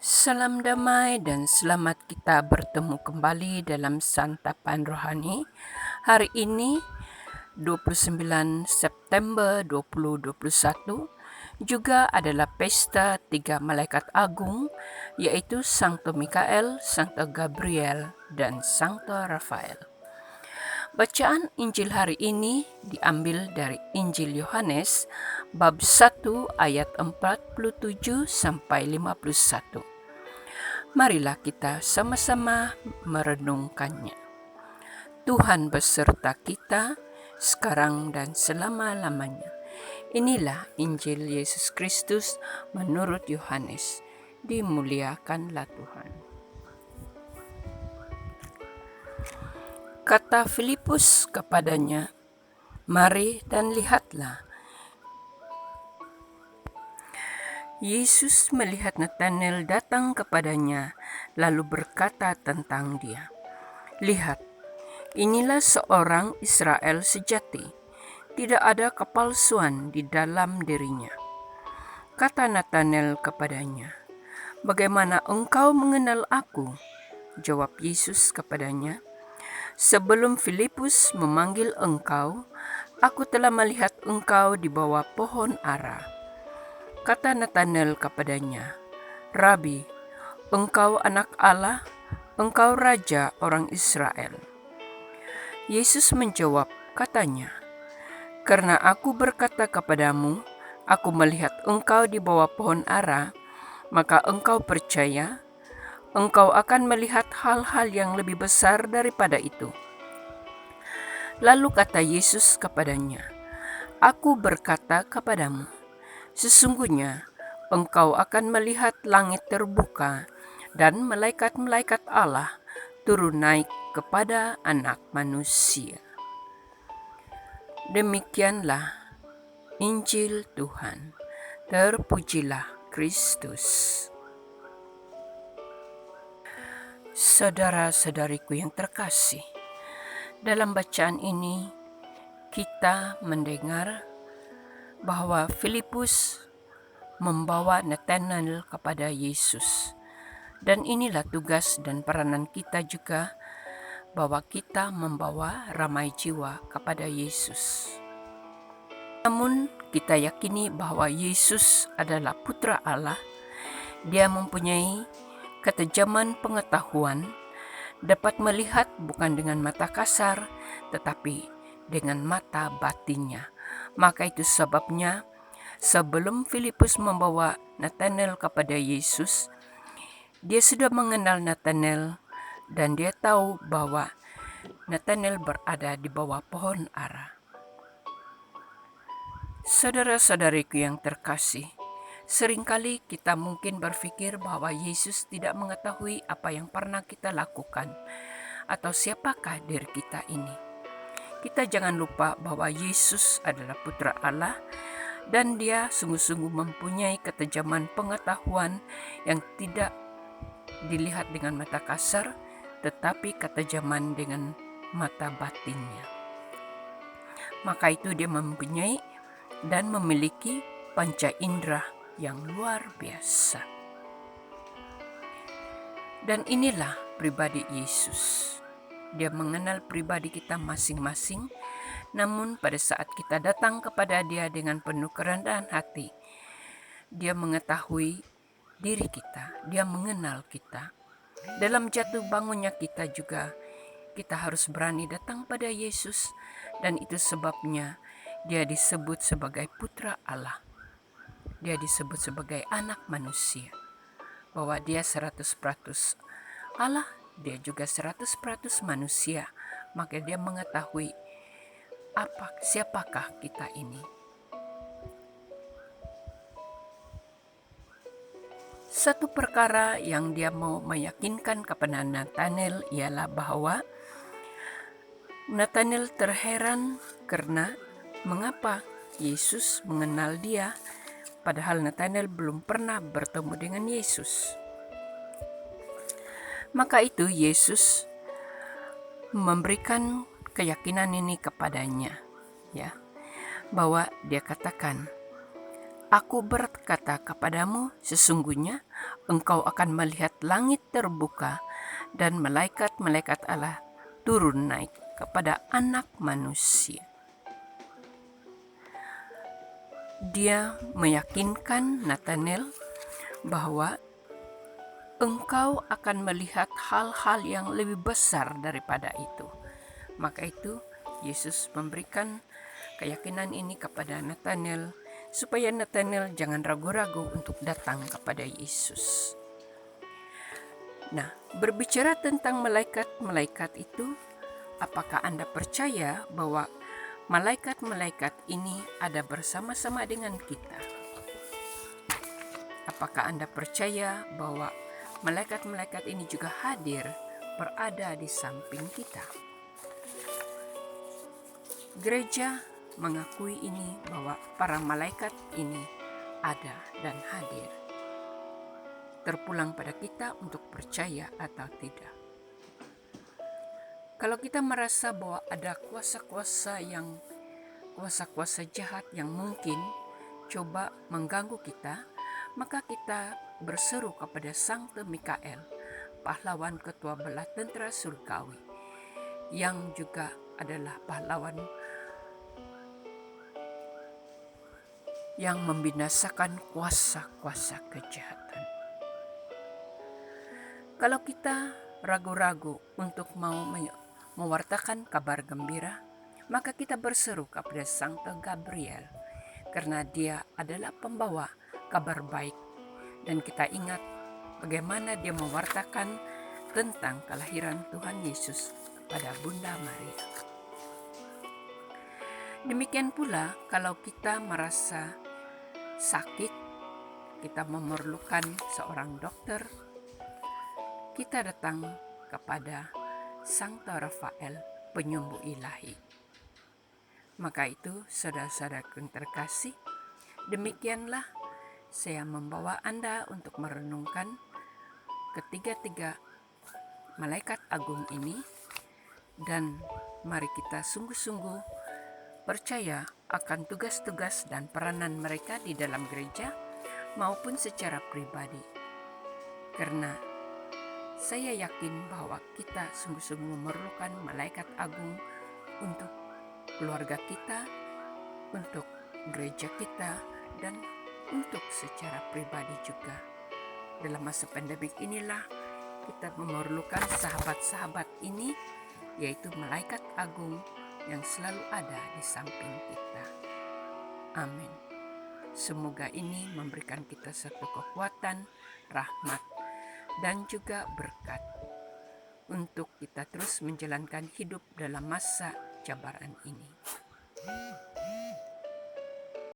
Salam damai dan selamat kita bertemu kembali dalam santapan rohani. Hari ini 29 September 2021 juga adalah pesta tiga malaikat agung, yaitu Sankto Mikael, Sankto Gabriel, dan Sankto Rafael. Bacaan Injil hari ini diambil dari Injil Yohanes bab 1 ayat 47 sampai 51. Marilah kita sama-sama merenungkannya. Tuhan beserta kita sekarang dan selama-lamanya. Inilah Injil Yesus Kristus menurut Yohanes. Dimuliakanlah Tuhan. Kata Filipus kepadanya, "Mari dan lihatlah." Yesus melihat Nathanael datang kepadanya, lalu berkata tentang dia, "Lihat, inilah seorang Israel sejati. Tidak ada kepalsuan di dalam dirinya." Kata Nathanael kepadanya, "Bagaimana engkau mengenal aku?" Jawab Yesus kepadanya, "Sebelum Filipus memanggil engkau, aku telah melihat engkau di bawah pohon ara." Kata Nathanael kepadanya, "Rabi, engkau anak Allah, engkau raja orang Israel." Yesus menjawab, katanya, "Karena aku berkata kepadamu, aku melihat engkau di bawah pohon ara, maka engkau percaya. Engkau akan melihat hal-hal yang lebih besar daripada itu." Lalu kata Yesus kepadanya, "Aku berkata kepadamu, sesungguhnya engkau akan melihat langit terbuka dan malaikat-malaikat Allah turun naik kepada Anak Manusia." Demikianlah Injil Tuhan. Terpujilah Kristus. Saudara-saudariku yang terkasih, dalam bacaan ini kita mendengar bahwa Filipus membawa Nathanael kepada Yesus. Dan inilah tugas dan peranan kita juga, bahwa kita membawa ramai jiwa kepada Yesus. Namun kita yakini bahwa Yesus adalah Putra Allah. Dia mempunyai ketajaman pengetahuan, dapat melihat bukan dengan mata kasar, tetapi dengan mata batinnya. Maka itu sebabnya sebelum Filipus membawa Nathanael kepada Yesus, dia sudah mengenal Nathanael dan dia tahu bahwa Nathanael berada di bawah pohon ara. Saudara-saudariku yang terkasih, seringkali kita mungkin berpikir bahwa Yesus tidak mengetahui apa yang pernah kita lakukan atau siapakah diri kita ini. Kita jangan lupa bahwa Yesus adalah Putra Allah dan dia sungguh-sungguh mempunyai ketajaman pengetahuan yang tidak dilihat dengan mata kasar, tetapi ketajaman dengan mata batinnya. Maka itu dia mempunyai dan memiliki panca indera yang luar biasa. Dan inilah pribadi Yesus. Dia mengenal pribadi kita masing-masing, namun pada saat kita datang kepada dia dengan penuh kerendahan hati, dia mengetahui diri kita, dia mengenal kita. Dalam jatuh bangunnya kita juga, kita harus berani datang pada Yesus, dan itu sebabnya dia disebut sebagai Putra Allah. Dia disebut sebagai anak manusia, bahwa dia 100% Allah, dia juga 100% manusia. Maka dia mengetahui siapakah kita ini. Satu perkara yang dia mau meyakinkan kepada Nathanael ialah bahwa Nathanael terheran karena mengapa Yesus mengenal dia, padahal Nathanael belum pernah bertemu dengan Yesus. Maka itu Yesus memberikan keyakinan ini kepadanya, ya, bahwa dia katakan, "Aku berkata kepadamu, sesungguhnya engkau akan melihat langit terbuka dan malaikat-malaikat Allah turun naik kepada anak manusia. Dia meyakinkan Nathanael bahwa engkau akan melihat hal-hal yang lebih besar daripada itu. Maka itu Yesus memberikan keyakinan ini kepada Nathanael supaya Nathanael jangan ragu-ragu untuk datang kepada Yesus. Nah, berbicara tentang malaikat-malaikat itu, apakah Anda percaya bahwa malaikat-malaikat ini ada bersama-sama dengan kita? Apakah Anda percaya bahwa malaikat-malaikat ini juga hadir, berada di samping kita? Gereja mengakui ini bahwa para malaikat ini ada dan hadir. Terpulang pada kita untuk percaya atau tidak. Kalau kita merasa bahwa ada kuasa-kuasa jahat yang mungkin coba mengganggu kita, maka kita berseru kepada Sankta Mikael, pahlawan ketua bala tentara surgawi, yang juga adalah pahlawan yang membinasakan kuasa-kuasa kejahatan. Kalau kita ragu-ragu untuk mau mewartakan kabar gembira, maka kita berseru kepada Sankta Gabriel, karena dia adalah pembawa kabar baik. Dan kita ingat bagaimana dia mewartakan tentang kelahiran Tuhan Yesus pada Bunda Maria. Demikian pula kalau kita merasa sakit, kita memerlukan seorang dokter, kita datang kepada Sankta Rafael, penyembuh ilahi. Maka itu, saudara-saudara yang terkasih, demikianlah saya membawa Anda untuk merenungkan ketiga-tiga malaikat agung ini, dan mari kita sungguh-sungguh percaya akan tugas-tugas dan peranan mereka di dalam gereja maupun secara pribadi. Karena saya yakin bahwa kita sungguh-sungguh memerlukan malaikat agung untuk keluarga kita, untuk gereja kita, dan untuk secara pribadi juga. Dalam masa pandemik inilah kita memerlukan sahabat-sahabat ini, yaitu malaikat agung yang selalu ada di samping kita. Amin. Semoga ini memberikan kita satu kekuatan, rahmat, dan juga berkat untuk kita terus menjalankan hidup dalam masa cabaran ini.